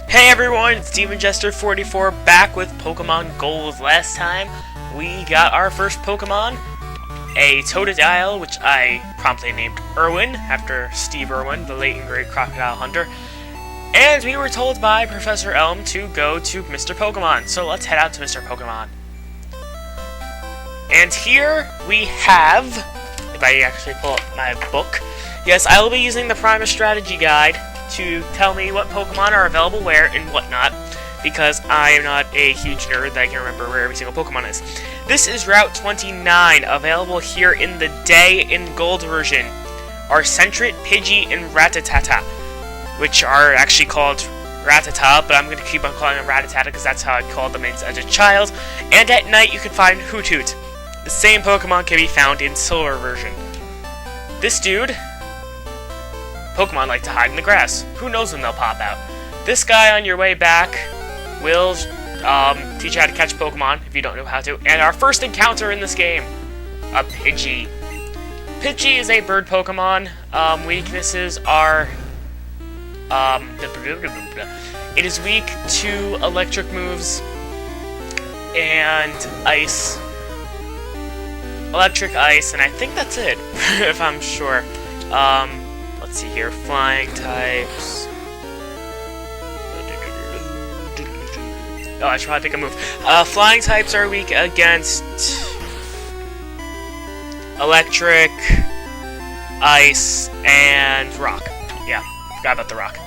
Hey everyone, it's Demon Jester 44 back with Pokemon Gold. Last time we got our first Pokemon, a Totodile, which I promptly named Irwin, after Steve Irwin, the late and great crocodile hunter. And we were told by Professor Elm to go to Mr. Pokemon, so let's head out to Mr. Pokemon. And here we have, if I actually pull up my book, yes, I will be using the Primer Strategy Guide to tell me what Pokemon are available where and whatnot, because I am not a huge nerd that I can remember where every single Pokemon is. This is Route 29, available here in the Day in Gold version, are Sentret, Pidgey, and Rattata, which are actually called Rattata, but I'm going to keep on calling them Rattata because that's how I called them as a child. And at night you can find Hoothoot. The same Pokemon can be found in Silver version. This dude, Pokemon like to hide in the grass. Who knows when they'll pop out? This guy on your way back will teach you how to catch Pokemon if you don't know how to. And our first encounter in this game, a Pidgey. Pidgey is a bird Pokemon. Weaknesses are it is weak to electric moves and ice. Electric, ice, and I think that's it, if I'm sure. Let's see here, flying types. Oh, I should probably pick a move. Flying types are weak against electric, ice, and rock. Yeah, forgot about the rock.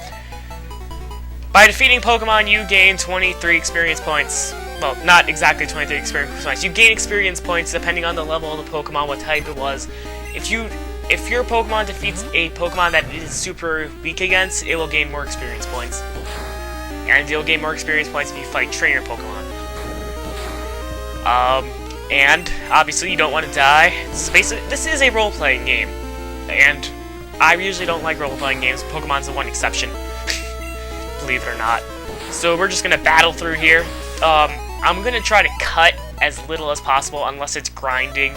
By defeating Pokemon, you gain 23 experience points. Well, not exactly 23 experience points. You gain experience points depending on the level of the Pokemon, what type it was. If your Pokemon defeats a Pokemon that it is super weak against, it will gain more experience points. And you'll gain more experience points if you fight trainer Pokemon. And obviously you don't want to die. This is a role-playing game, and I usually don't like role-playing games. Pokemon's the one exception, believe it or not. So we're just gonna battle through here. I'm gonna try to cut as little as possible unless it's grinding.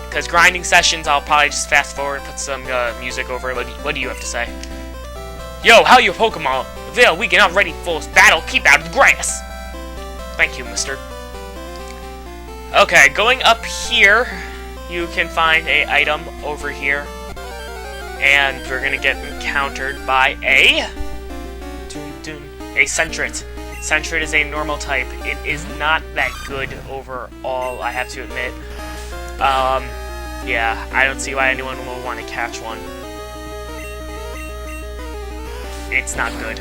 Because grinding sessions, I'll probably just fast forward and put some music over it. What do you have to say? Yo, how you Pokemon? Veil, we cannot ready for battle. Keep out of the grass. Thank you, mister. Okay, going up here, you can find a item over here. And we're gonna get encountered by a Sentret. Sentret is a normal type. It is not that good overall, I have to admit. Yeah, I don't see why anyone will want to catch one. It's not good.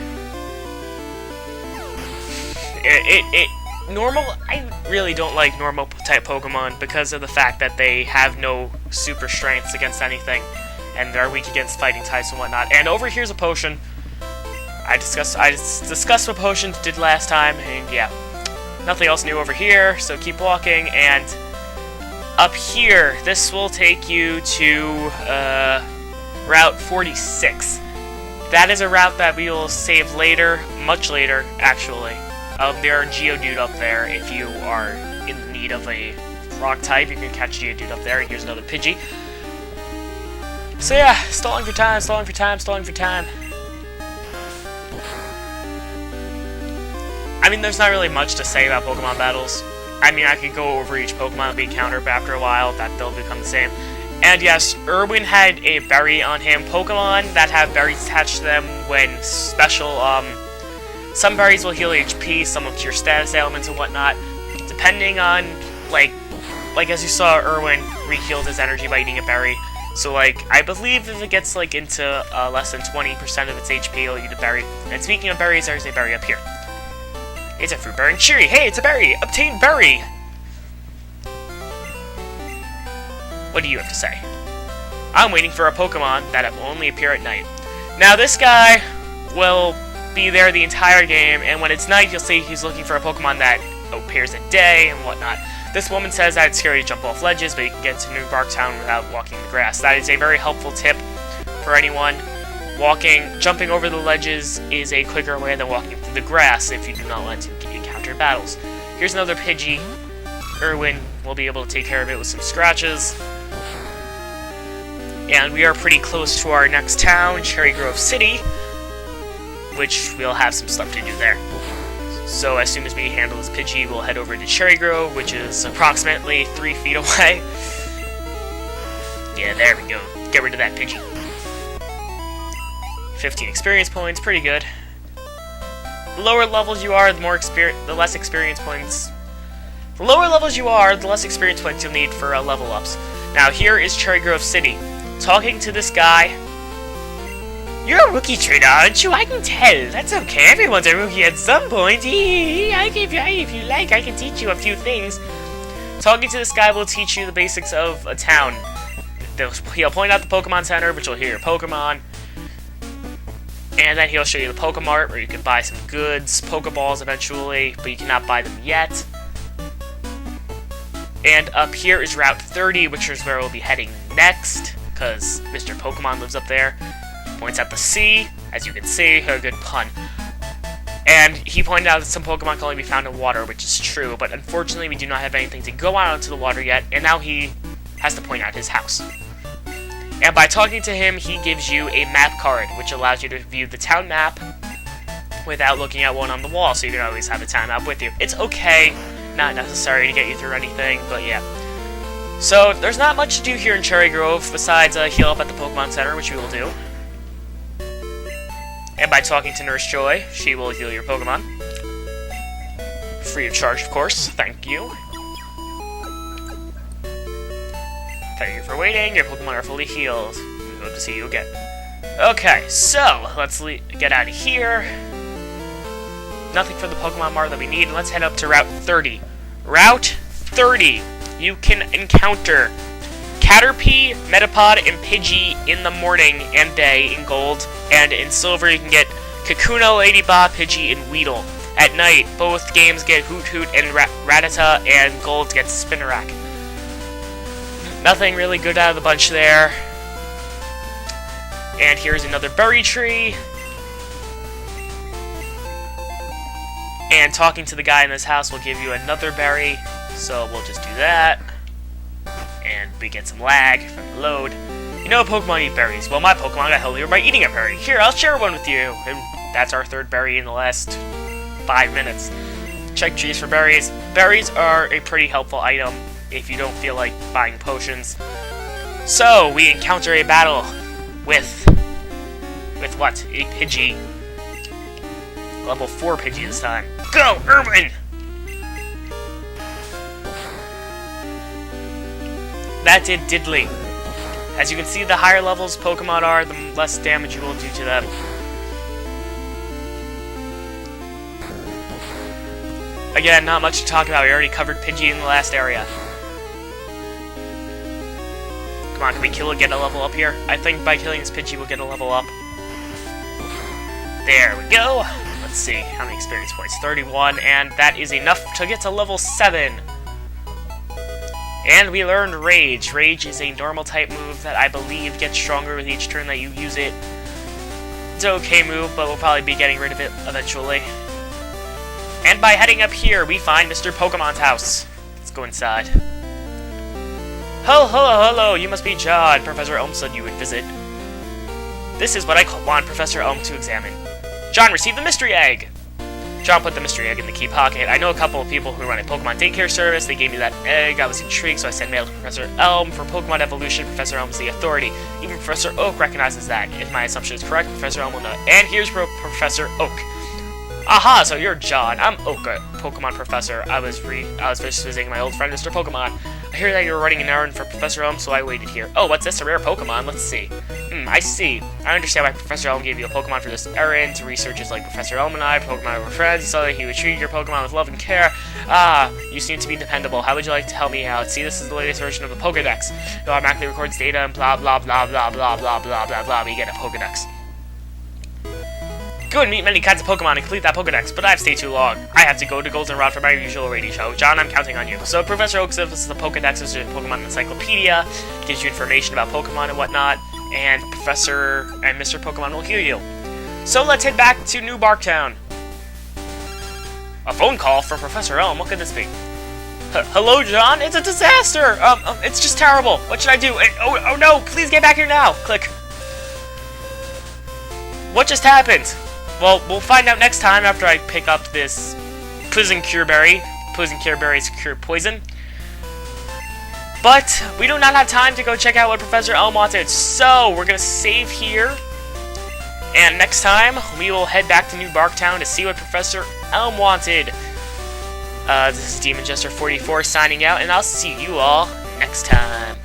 Normal, I really don't like normal type Pokemon because of the fact that they have no super strengths against anything, and they're weak against fighting types and whatnot. And over here's a potion. I discussed what potions did last time, and yeah, nothing else new over here, so keep walking. And up here, this will take you to Route 46. That is a route that we will save later, much later, actually. There are Geodude up there. If you are in need of a rock type, you can catch Geodude up there. And here's another Pidgey. So yeah, stalling for time, stalling for time, stalling for time. I mean, there's not really much to say about Pokemon battles. I mean, I could go over each Pokemon that we encounter, but after a while, they'll become the same. And yes, Irwin had a berry on him. Pokemon that have berries attached to them when special, some berries will heal HP, some will cure status ailments and whatnot. Depending on, like as you saw, Irwin re-healed his energy by eating a berry. So, I believe if it gets, into less than 20% of its HP, it'll eat a berry. And speaking of berries, there's a berry up here. It's a fruit berry and cheery. Hey, it's a berry! Obtain berry! What do you have to say? I'm waiting for a Pokemon that will only appear at night. Now, this guy will be there the entire game, and when it's night, you'll see he's looking for a Pokemon that appears at day and whatnot. This woman says that it's scary to jump off ledges, but you can get to New Barktown without walking the grass. That is a very helpful tip for anyone. Jumping over the ledges is a quicker way than walking through the grass if you do not want to encounter battles. Here's another Pidgey. Irwin will be able to take care of it with some scratches. And we are pretty close to our next town, Cherrygrove City, which we'll have some stuff to do there. So as soon as we handle this Pidgey, we'll head over to Cherrygrove, which is approximately 3 feet away. Yeah, there we go. Get rid of that Pidgey. 15 experience points, pretty good. The lower levels you are, the less experience points. The lower levels you are, the less experience points you'll need for level ups. Now here is Cherrygrove City. Talking to this guy. You're a rookie trainer, aren't you? I can tell. That's okay. Everyone's a rookie at some point. If you like, I can teach you a few things. Talking to this guy will teach you the basics of a town. He'll point out the Pokemon Center, which will hear your Pokemon. And then he'll show you the Pokemart, where you can buy some goods, Pokeballs eventually, but you cannot buy them yet. And up here is Route 30, which is where we'll be heading next, because Mr. Pokemon lives up there. Points out the sea, as you can see, a good pun. And he pointed out that some Pokemon can only be found in water, which is true, but unfortunately we do not have anything to go out onto the water yet, and now he has to point out his house. And by talking to him, he gives you a map card, which allows you to view the town map without looking at one on the wall, so you can always have the town map with you. It's okay, not necessary to get you through anything, but yeah. So, there's not much to do here in Cherrygrove, besides heal up at the Pokemon Center, which we will do. And by talking to Nurse Joy, she will heal your Pokemon. Free of charge, of course. Thank you. Thank you for waiting. Your Pokemon are fully healed. We hope to see you again. Okay, so let's get out of here. Nothing for the Pokemon Mart that we need. Let's head up to Route 30. Route 30. You can encounter Caterpie, Metapod, and Pidgey in the morning and day in gold. And in silver, you can get Kakuna, Ladybot, Pidgey, and Weedle. At night, both games get Hoot Hoot and Rattata, and gold gets Spinarak. Nothing really good out of the bunch there. And here's another berry tree. And talking to the guy in this house will give you another berry. So we'll just do that. And we get some lag from the load. You know Pokemon eat berries. Well, my Pokemon got healthier by eating a berry. Here, I'll share one with you. And that's our third berry in the last 5 minutes. Check trees for berries. Berries are a pretty helpful item if you don't feel like buying potions. So, we encounter a battle with what? A Pidgey. Level 4 Pidgey this time. Go, Irwin! That did diddly. As you can see, the higher levels Pokemon are, the less damage you will do to them. Again, not much to talk about. We already covered Pidgey in the last area. Come on, can we kill it, get a level up here? I think by killing this Pidgey, we'll get a level up. There we go. Let's see, how many experience points? 31, and that is enough to get to level 7. And we learned Rage. Rage is a normal type move that I believe gets stronger with each turn that you use it. It's an okay move, but we'll probably be getting rid of it eventually. And by heading up here, we find Mr. Pokemon's house. Let's go inside. Hello, you must be John. Professor Elm said you would visit. This is what I want Professor Elm to examine. John received the mystery egg. John put the mystery egg in the key pocket. I know a couple of people who run a Pokemon daycare service. They gave me that egg. I was intrigued, so I sent mail to Professor Elm. For Pokemon evolution, Professor Elm is the authority. Even Professor Oak recognizes that. If my assumption is correct, Professor Elm will know. And here's Professor Oak. Aha, so you're John. I'm Oak, a Pokemon professor. I was just visiting my old friend, Mr. Pokemon. I hear that you were running an errand for Professor Elm, so I waited here. Oh, what's this? A rare Pokemon? Let's see. I see. I understand why Professor Elm gave you a Pokemon for this errand. To researchers like Professor Elm and I, Pokemon were friends. He saw that he would treat your Pokemon with love and care. Ah, you seem to be dependable. How would you like to help me out? See, this is the latest version of the Pokedex. It automatically records data and blah, blah, blah, blah, blah, blah, blah, blah, blah. We get a Pokedex. Go and meet many kinds of Pokemon and complete that Pokedex, but I've stayed too long. I have to go to Goldenrod for my usual radio show. John, I'm counting on you. So Professor Oak says this is the Pokedex, is a Pokemon encyclopedia, gives you information about Pokemon and whatnot, and Mr. Pokemon will heal you. So let's head back to New Barktown. A phone call from Professor Elm, what could this be? Hello, John. It's a disaster. It's just terrible. What should I do? Oh no! Please get back here now. Click. What just happened? Well, we'll find out next time after I pick up this poison cure berry. Poison cure berries cure poison. But we do not have time to go check out what Professor Elm wanted, so we're gonna save here. And next time, we will head back to New Barktown to see what Professor Elm wanted. This is Demon Jester 44 signing out, and I'll see you all next time.